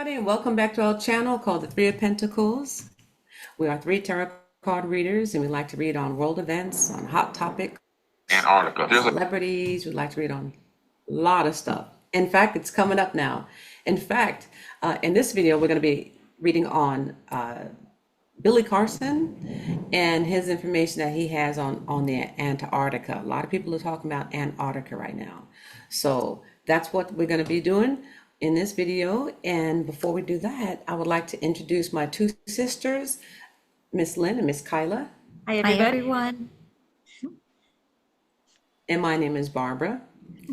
everybody, and welcome back to our channel called the Three of Pentacles. We are three tarot card readers, and we like to read on world events, on hot topics, Antarctica. celebrities. We like to read on a lot of stuff. In fact, it's coming up now. In fact, in this video, we're going to be reading on Billy Carson and his information that he has on the Antarctica. A lot of people are talking about Antarctica right now. So that's what we're going to be doing in this video. And before we do that, I would like to introduce my two sisters, Miss Lynn and Miss Kaila. Hi, Hi, everybody. everyone. And my name is Barbara.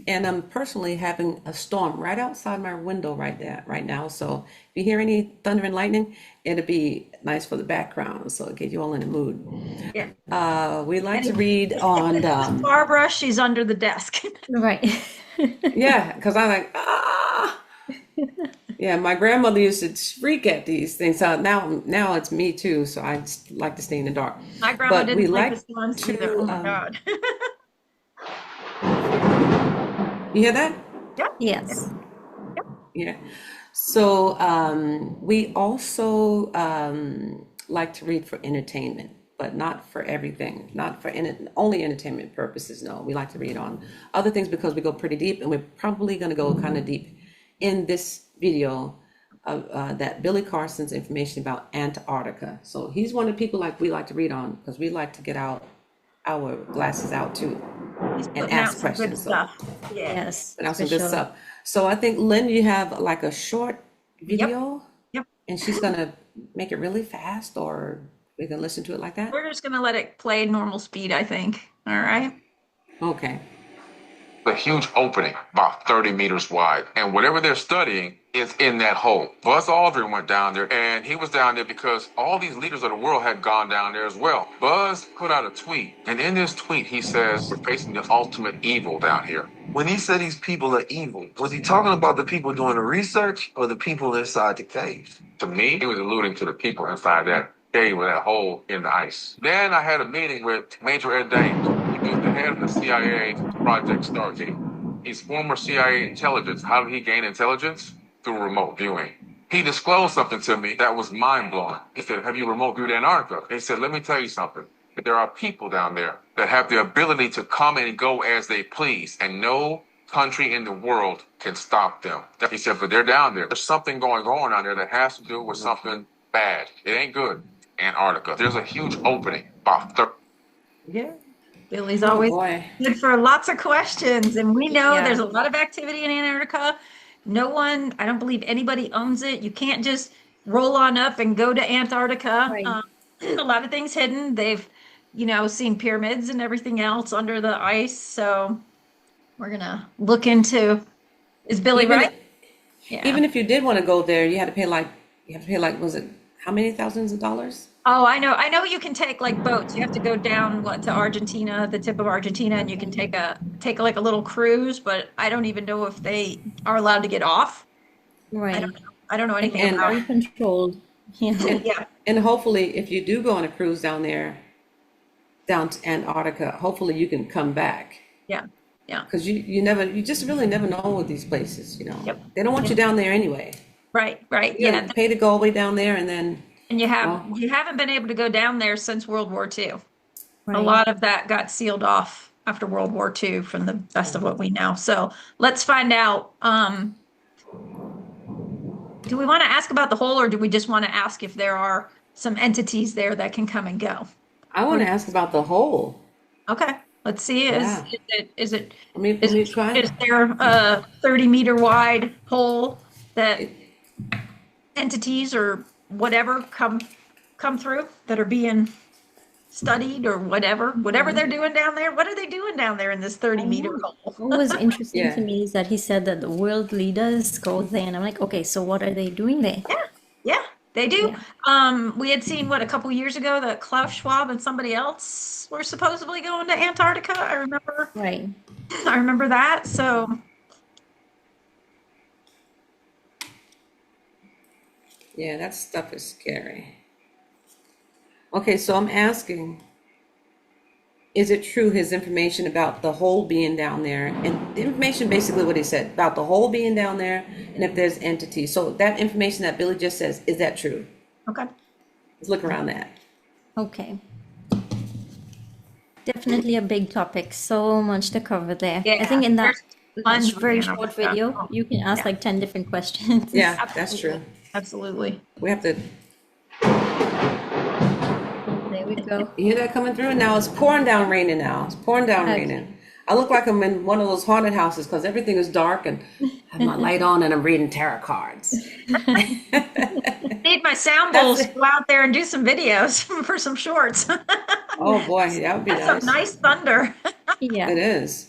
And I'm personally having a storm right outside my window right now. So if you hear any thunder and lightning, it'll be nice for the background. So get you all in the mood. Yeah. We like to read on, Barbara, she's under the desk. Right. yeah, because I'm like, ah. Yeah, my grandmother used to freak at these things. So now it's me too. So I just like to stay in the dark. My grandma But we didn't like like the storms to, either. Oh my God. You hear that? Yeah. Yes. Yeah. So we also like to read for entertainment, but not for everything, not for only entertainment purposes. No, we like to read on other things because we go pretty deep, and we're probably going to go kind of deep in this video of that Billy Carson's information about Antarctica. So he's one of the people like we like to read on because we like to get our glasses out too He's and putting out ask some good questions. So stuff. Yeah. Yes. put out For some good sure. stuff. So I think Lynn, you have like a short video, Yep. and she's gonna make it really fast, or we can listen to it like that. We're just gonna let it play normal speed, I think. All right. Okay. A huge opening, about 30 meters wide. And whatever they're studying is in that hole. Buzz Aldrin went down there, and he was down there because all these leaders of the world had gone down there as well. Buzz put out a tweet, and in this tweet, he says, we're facing the ultimate evil down here. When he said these people are evil, was he talking about the people doing the research or the people inside the caves? To me, he was alluding to the people inside that cave with that hole in the ice. Then I had a meeting with Major Ed Dames. He was the head of the CIA Project Stargate. He's former CIA intelligence. How did he gain intelligence? Through remote viewing. He disclosed something to me that was mind-blowing. He said, have you remote viewed Antarctica? He said, let me tell you something. There are people down there that have the ability to come and go as they please, and no country in the world can stop them. He said, but they're down there. There's something going on down there that has to do with something bad. It ain't good. Antarctica. There's a huge opening. About 30. Yeah. Billy's Oh always boy. good for lots of questions, and we know Yeah. there's a lot of activity in Antarctica. No one, I don't believe anybody owns it. You can't just roll on up and go to Antarctica. Right. A lot of things hidden. They've, seen pyramids and everything else under the ice. So we're gonna look into. Is Billy Even right? Yeah. even if you did want to go there, you have to pay like was it how many thousands of dollars? Oh, I know. I know you can take like boats. You have to go down to Argentina, the tip of Argentina, and you can take like a little cruise, but I don't even know if they are allowed to get off. I Right. don't know. I don't know anything And about Very it. controlled. Yeah. Yeah. and hopefully, if you do go on a cruise down to Antarctica, hopefully you can come back. Yeah. Yeah. Because you just really never know with these places, Yep. They don't want you down there anyway. Right. Right. You Yeah. gotta pay to go all the way down there, and then And well, you haven't been able to go down there since World War II. A Right. lot of that got sealed off after World War II from the best of what we know. So let's find out. Do we want to ask about the hole, or do we just want to ask if there are some entities there that can come and go? I want to ask about the hole. Okay, let's see. Yeah. Let me try. Is there a 30-meter wide hole that entities or whatever come through that are being studied or whatever they're doing down there? What are they doing down there in this 30-meter hole? What was interesting Yeah. to me is that he said that the world leaders go there, and I'm like, okay, so what are they doing there? Yeah, they do. Yeah. We had seen a couple years ago that Klaus Schwab and somebody else were supposedly going to Antarctica. I Right. remember that. So Yeah, that stuff is scary. Okay, so I'm asking is it true his information about the hole being down there, and the information basically what he said about the hole being down there, and if there's entities. So that information that Billy just says, is that true? Okay. Let's look around that. Okay. Definitely a big topic. So much to cover there. I think in that tons of very animal short stuff. video, Oh, you can ask like 10 different questions. Yeah, that's true. Absolutely. We have to. There we go. You hear that coming through? And now it's pouring down raining now. It's pouring down Okay. raining. I look like I'm in one of those haunted houses because everything is dark and I have my light on and I'm reading tarot cards. Need my sound bowls to go out there and do some videos for some shorts. Oh boy, that would be That's nice. some nice thunder. Yeah. It is.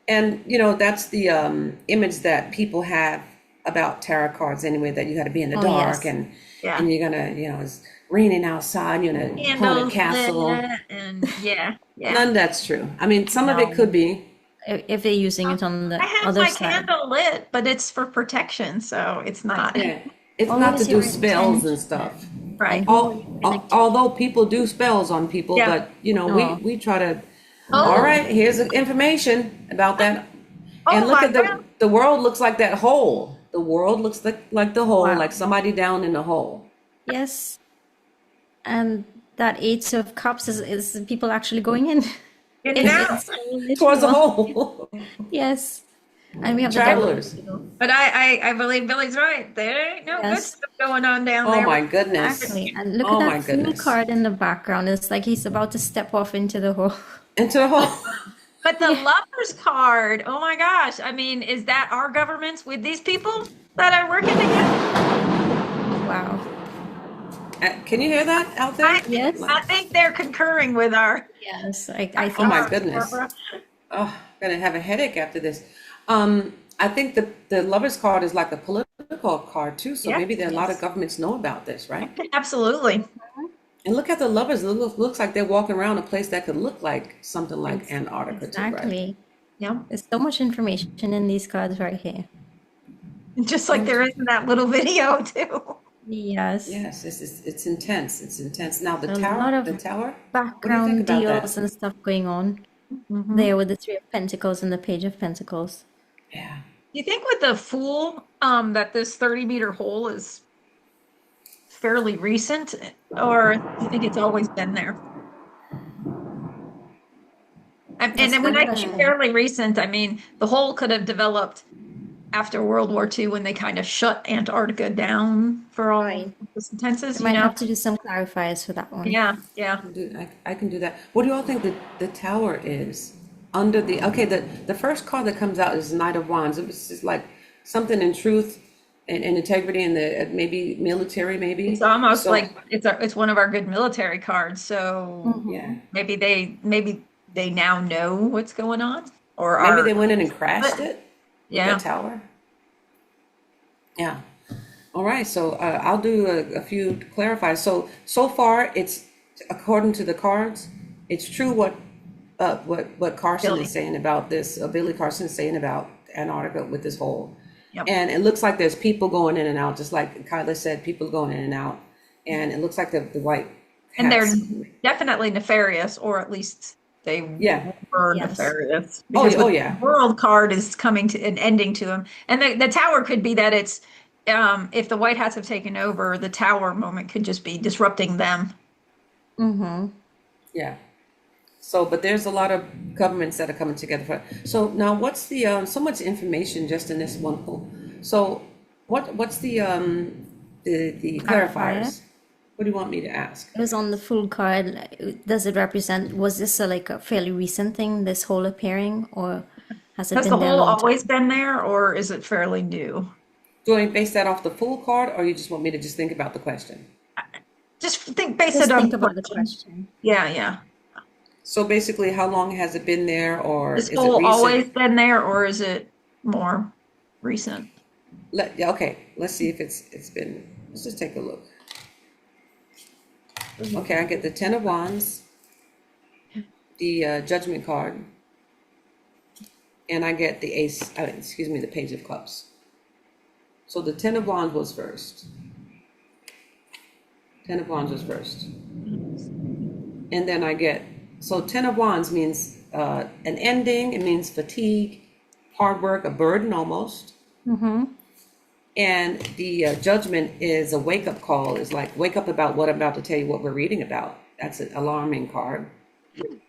And you know, that's the image that people have about tarot cards anyway, that you got to be in the Oh, dark yes. and you're gonna, you know, it's raining outside, you're in a haunted Candles castle. lit and yeah. None of that's true. I mean, some of No. it could be. If they're using it on the I have other my side. candle lit, but it's for protection, so it's not. Yeah. It's Always not to do your spells intention. and stuff. Right. Although people do spells on people, Yeah. but you know, Oh. we try to. Oh. All right, here's the information about that. And look my at God. the world looks like that hole. The world looks like the hole, Wow. like somebody down in the hole. Yes. And that Eight of Cups is people actually going in. In and out. It's so Towards the literal. hole. Yes. And we have Travelers. the devil. But I believe Billy's right. There ain't no good Yes. stuff going on down Oh there. my goodness. Exactly. And look Oh at my that Fool goodness. card in the background. It's like he's about to step off into the hole. Into the hole. But the lovers card, oh my gosh. I mean, is that our governments with these people that are working together? Wow. Can you hear that out there? Yes. I think they're concurring with our. Yes. I think Oh my our- goodness. our- Oh, I'm gonna have a headache after this. I think the Lover's card is like a political card too, so Yeah. maybe there are a lot of governments know about this, right? Absolutely. And look at the Lovers. It looks like they're walking around a place that could look like something like Antarctica too, right? exactly. Yeah. There's so much information in these cards right here. Just like there is in that little video too. Yes. Yes, it's intense. It's intense. Now the A tower, lot of the tower. Background about that? deals and stuff going on there with the Three of Pentacles and the Page of Pentacles. Yeah. Do you think with the Fool, that this 30-meter hole is fairly recent, or do you think it's always been there? And That's then when a I good say question. fairly recent, I mean the hole could have developed after World War II when they kind of shut Antarctica down for all Right. intenses, I you might know? have to do some clarifiers for that one. Yeah, yeah. I can do that. What do you all think the tower is? Under the okay, the first card that comes out is Knight of Wands. It was just like something in truth and integrity and the maybe military, maybe. It's almost So- like it's one of our good military cards. So Yeah. maybe they now know what's going on, or Maybe are they went in and crashed it. yeah. The tower. Yeah. All right. So I'll do a few clarifiers. So far, it's according to the cards, it's true what Carson Billy. is saying about this. Billy Carson is saying about Antarctica with this hole. Yep. And it looks like there's people going in and out, just like Kaila said, people going in and out. And it looks like the white And they're hats. definitely nefarious, or at least they Yeah. were Yes. nefarious. Oh, Because oh, with yeah. the world card is coming to an ending to them. And the tower could be that it's, if the White Hats have taken over, the tower moment could just be disrupting them. Mm-hmm. Yeah. So, but there's a lot of governments that are coming together for. So now, what's the so much information just in this one pool? So, what's the clarifiers? Clarifier? What do you want me to ask? It was on the full card. Does it represent, was this like a fairly recent thing, this whole appearing, or has it Has been the there a hole long time? always been there, or is it fairly new? Do I base that off the full card, or you just want me to just think about the question? Just base Just it on think about the question. Yeah, yeah. So basically, how long has it been there, or Has is this it hole recent? always been there, or is it more recent? Yeah, okay, let's see if it's been. Let's just take a look. Okay, I get the Ten of Wands, the Judgment card, and I get the Ace. The Page of Cups. So the Ten of Wands was first. Ten of Wands was first, and then I get So Ten of Wands means an ending. It means fatigue, hard work, a burden almost. And the Judgment is a wake-up call. It's like, wake up about what I'm about to tell you, what we're reading about. That's an alarming card.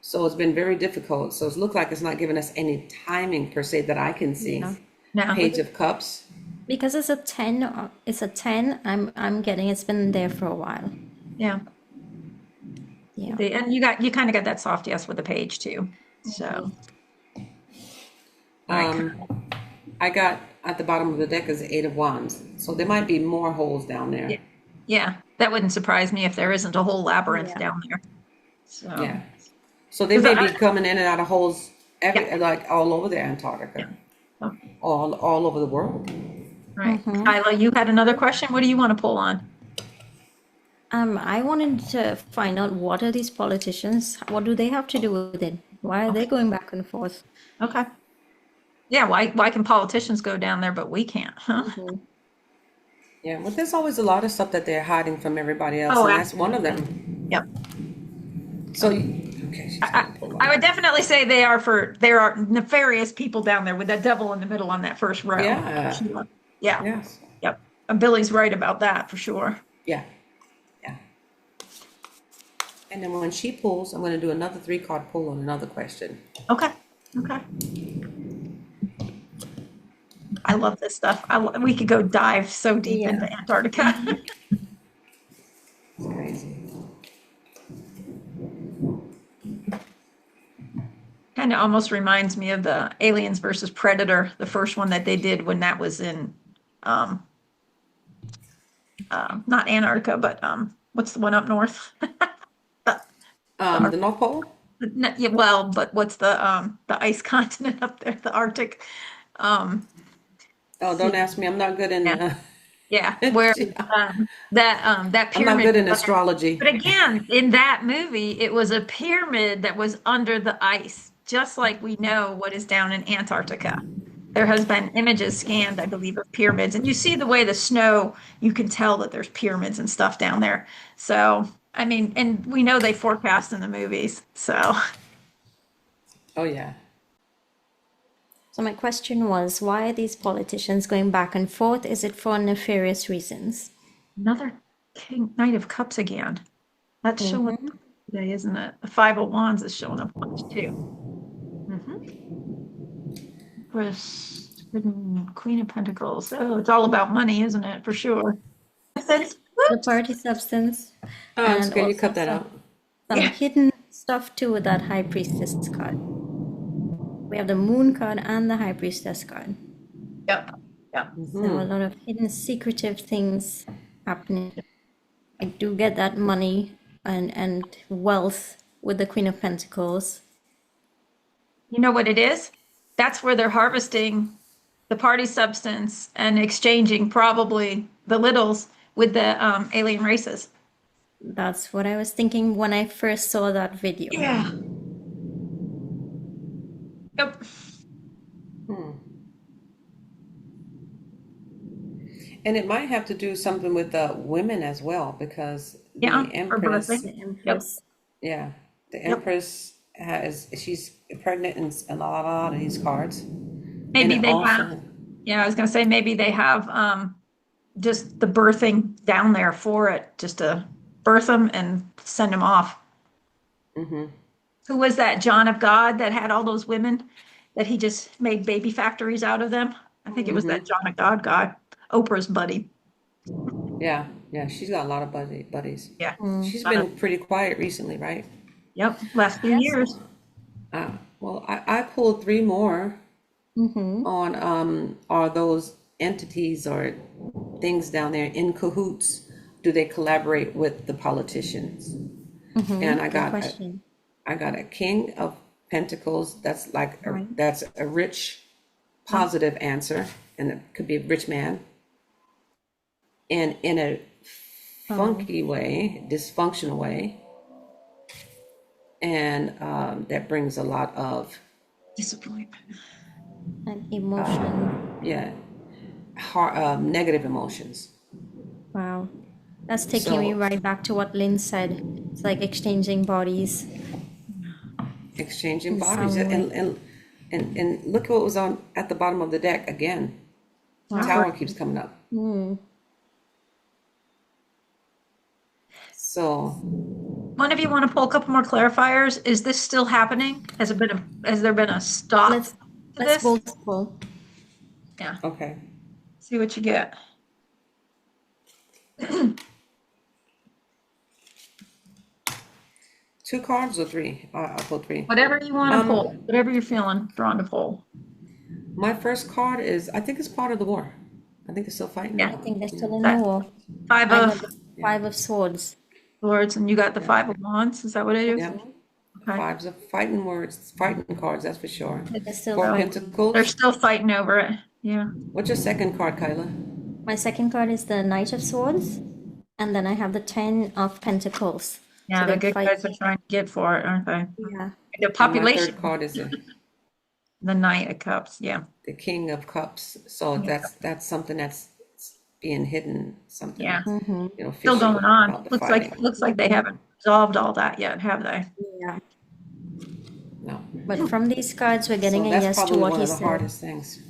So it's been very difficult. So it looks like it's not giving us any timing per se that I can see. Yeah. No. Page of Cups. Because it's a 10, I'm getting it's been there for a while. Yeah. Yeah. And you kind of got that soft yes with the page too. So. I got at the bottom of the deck is the Eight of Wands. So there might be more holes down there. Yeah, that wouldn't surprise me if there isn't a whole labyrinth Yeah. down there. So. Yeah. So they may be coming in and out of holes like all over the Antarctica. Yeah. All over the world. Right. Kaila, you had another question. What do you want to pull on? I wanted to find out, what are these politicians? What do they have to do with it? Why are they going back and forth? Okay. Yeah, why can politicians go down there but we can't? Huh? Yeah, well, there's always a lot of stuff that they're hiding from everybody else, Oh, and that's one of them. Yep. So, okay, she's gonna pull I out. would definitely say there are nefarious people down there with that devil in the middle on that first row. Yeah. Yeah. Yes. Yep. And Billy's right about that for sure. Yeah. Yeah. And then when she pulls, I'm going to do another 3-card pull on another question. Okay. I love this stuff. We could go dive so deep Yeah. into Antarctica. It's crazy. Kind of almost reminds me of the Aliens versus Predator, the first one that they did when that was in, not Antarctica, but what's the one up north? The North Pole? Yeah, well, but what's the ice continent up there, the Arctic? Oh, don't ask me. I'm not good in. Yeah, where that I'm pyramid. not good in astrology. But again, in that movie, it was a pyramid that was under the ice, just like we know what is down in Antarctica. There has been images scanned, I believe, of pyramids, and you see the way the snow, you can tell that there's pyramids and stuff down there. So, I mean, and we know they forecast in the movies. So, Oh yeah. So my question was, why are these politicians going back and forth? Is it for nefarious reasons? another Knight of Cups again. That's showing up today, isn't it? The Five of Wands is showing up once too. Empress, Queen of Pentacles. Oh, it's all about money, isn't it? For sure. The party substance. Oh, it's and good. You also cut that out. some hidden stuff too with that High Priestess card. We have the Moon card and the High Priestess card. Yep. Yep. So a lot of hidden secretive things happening. I do get that money and wealth with the Queen of Pentacles. You know what it is? That's where they're harvesting the party substance and exchanging probably the littles with the alien races. That's what I was thinking when I first saw that video. Yeah. Yep. And it might have to do something with the women as well, because Yeah, the or Empress, birthing. yeah, the Empress she's pregnant in a lot of these cards. Maybe And they also- have. Yeah, I was gonna say maybe they have just the birthing down there for it, just to birth them and send them off. Who was that John of God that had all those women that he just made baby factories out of them? I think it was that John of God guy, Oprah's buddy. Yeah, she's got a lot of buddies. Yeah. She's been pretty quiet recently, right? Yep. Last few years. Well, I pulled 3 more on are those entities or things down there in cahoots? Do they collaborate with the politicians? And I Good got question. I got a King of Pentacles. That's like that's a rich, positive answer, and it could be a rich man. And in a funky way, dysfunctional way, and that brings a lot of Disappointment. And emotion. negative emotions. Wow. That's taking me So- right back to what Lynn said. It's like exchanging bodies. exchanging In bodies, some way. and look what was on at the bottom of the deck again. The tower keeps coming up. So One of you want to pull a couple more clarifiers? Is this still happening? Has there been a stop Let's to let's this? both pull. Yeah, okay, see what you get. two cards or three? I'll pull three. Whatever you want to pull, whatever you're feeling drawn to pull. My first card is, I think it's part of the war. I think they're still fighting. Yeah. I think they're still in That- the war. Five I of got the Five of Swords. Swords, and you got the Five of Wands. Is that what it is? Yep. Okay. Fives of fighting words, fighting cards, that's for sure. But they're still Four there. Pentacles. They're still fighting over it. Yeah. What's your second card, Kaila? My second card is the Knight of Swords, and then I have the Ten of Pentacles. Yeah, So the they're good guys are fighting. trying to get for it, aren't they? Yeah. The And my population, third card is the Knight of Cups. Yeah. the King of Cups. So that's something that's being hidden. Something. Yeah. You know, Still fishy going on. about the Looks fighting. like they haven't resolved all that yet, have they? Yeah. No. But from these cards, we're getting So a that's yes to probably what one he of the said. hardest things.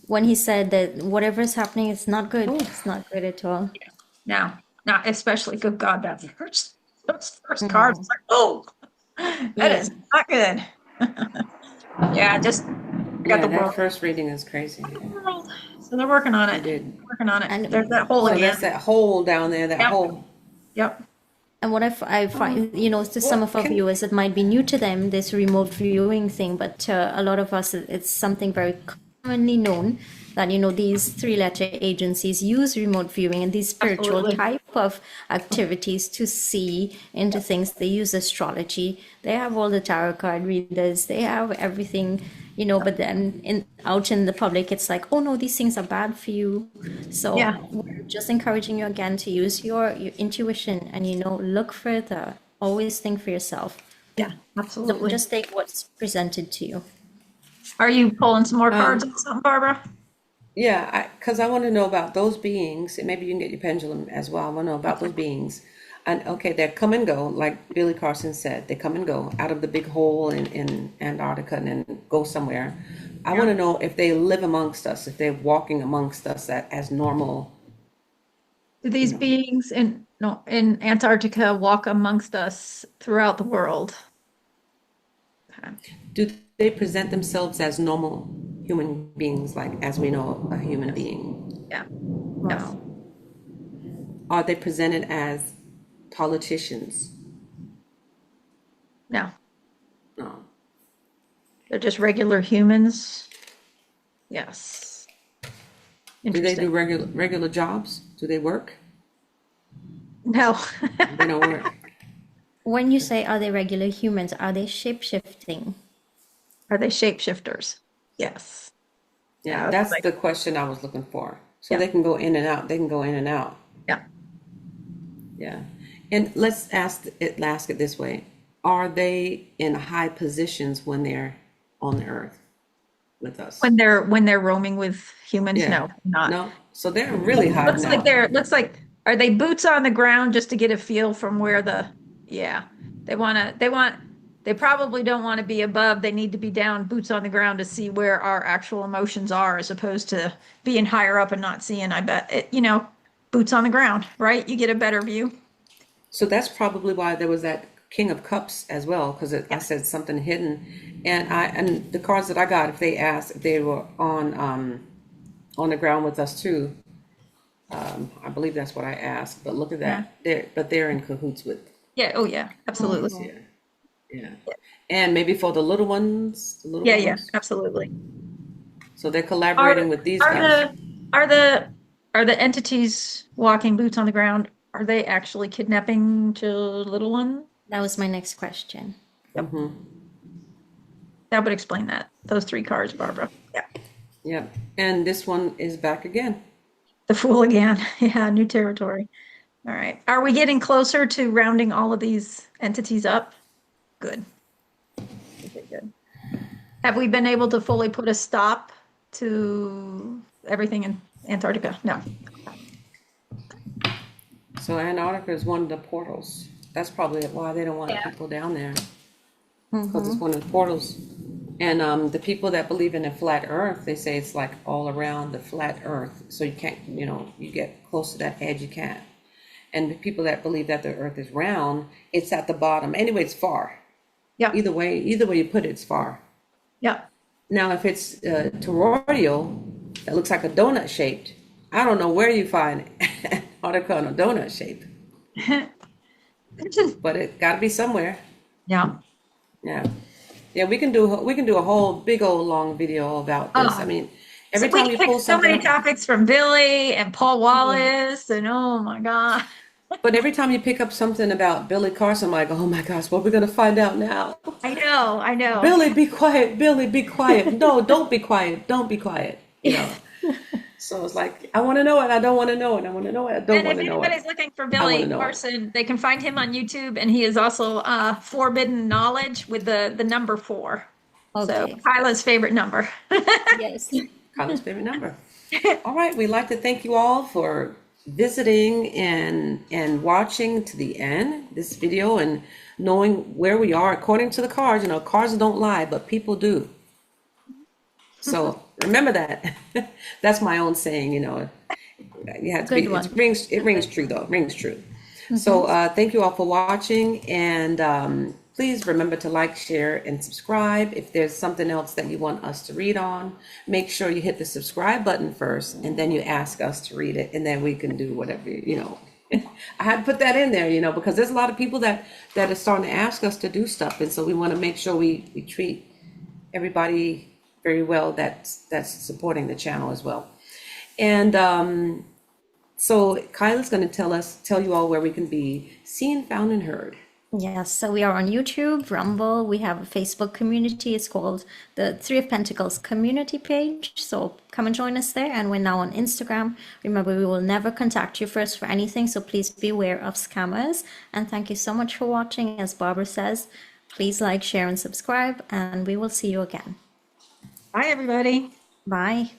When he said that whatever is happening, it's not good. It's not good at all. Now, especially, good God, those first cards, it's like, oh, that is not good. Yeah, just got Yeah, the that world. first reading is crazy. So they're working on it. did. Working on it. And- There's that hole So again. that's that hole down there, that Yep. hole. Yep. And what I find, you know, to some of our viewers, it might be new to them, this remote viewing thing, but a lot of us, it's something very commonly known that, you know, these three-letter agencies use remote viewing and these spiritual Absolutely. type of activities to see into things. They use astrology. They have all the tarot card readers. They have everything, you know, but then out in the public, it's like, oh no, these things are bad for you. So Yeah. we're just encouraging you again to use your intuition and, you know, look further. Always think for yourself. Yeah, Don't absolutely. just take what's presented to you. Are you pulling some more cards on something, Barbara? Yeah, because I want to know about those beings, and maybe you can get your pendulum as well. I want to know about those beings. And okay, they come and go, like Billy Carson said, they come and go out of the big hole in Antarctica and then go somewhere. I want to know if they live amongst us, if they're walking amongst us as normal. Do these beings in Antarctica walk amongst us throughout the world? Okay. Do they present themselves as normal human beings, like as we know a human being? Yeah. Yes. Are they presented as politicians? No, No. they're just regular humans. Yes. Do they Interesting. do regular jobs? Do they work? No. They don't work. When you say, are they regular humans, are they shape-shifting? Are they shapeshifters? Yes. Yeah, Yeah, that's like- the question I was looking for. So Yeah. they can go in and out. They can go in and out. Yeah. Yeah. And let's ask it this way. Are they in high positions when they're on the earth with us? When they're roaming with humans, Yeah. no, not. No. So they're really high Looks now. like are they boots on the ground just to get a feel from where they probably don't want to be above. They need to be down, boots on the ground to see where our actual emotions are, as opposed to being higher up and not seeing. I bet boots on the ground, right? You get a better view. So that's probably why there was that King of Cups as well, because I said something hidden. And the cards that I got, if they asked if they were on the ground with us too, I believe that's what I asked. But look at that. They're in cahoots with. Yeah. Oh yeah. Absolutely. Yeah. And maybe for the little ones, Yeah. Yeah. Absolutely. So they're collaborating with these guys. Are the entities walking boots on the ground? Are they actually kidnapping to little one? That was my next question. That would explain that. Those three cards, Barbara. Yeah. Yeah. And this one is back again. The Fool again. Yeah, new territory. All right. Are we getting closer to rounding all of these entities up? Good. Okay, good. Have we been able to fully put a stop to everything in Antarctica? No. So Antarctica is one of the portals. That's probably why they don't want people down there. because it's one of the portals. And the people that believe in a flat earth, they say it's like all around the flat earth. So you can't, you get close to that edge, you can't. And the people that believe that the earth is round, it's at the bottom. Anyway, it's far. Yeah. Either way you put it, it's far. Yeah. Now, if it's toroidal, that looks like a donut shaped, I don't know where you find an article on a donut shape, but it got to be somewhere. Yeah. Yeah. Yeah, we can do a whole big old long video about this. Oh. I mean, every So we time you picked pull so many something up, topics from Billy and Paul Wallace, and oh my God. but every time you pick up something about Billy Carson, I'm like, oh my gosh, what are we gonna find out now? I know. Billy, be quiet. Billy, be quiet. No, don't be quiet. Don't be quiet. So it's like, I want to know it. I don't want to know it. I want to know it. I don't And want if to know anybody's it. looking for I wanna Billy know it. Carson, they can find him on YouTube, and he is also Forbidden Knowledge with the number 4. So Okay. Kyla's favorite number. Yes. Kyla's favorite number. All right, we'd like to thank you all for visiting and watching to the end this video and knowing where we are according to the cards. Cards don't lie, but people do. So remember that. That's my own saying. You have to Good be. one. It rings true though. It rings true. So thank you all for watching, and please remember to like, share, and subscribe. If there's something else that you want us to read on, make sure you hit the subscribe button first, and then you ask us to read it, and then we can do whatever. I had to put that in there, because there's a lot of people that are starting to ask us to do stuff, and so we want to make sure we treat everybody very well that's supporting the channel as well. And so Kyla's going to tell you all where we can be seen, found, and heard. Yes, so we are on YouTube, Rumble. We have a Facebook community. It's called the Three of Pentacles community page. So come and join us there. And we're now on Instagram. Remember, we will never contact you first for anything. So please beware of scammers. And thank you so much for watching. As Barbara says, please like, share, and subscribe. And we will see you again. Bye, everybody. Bye.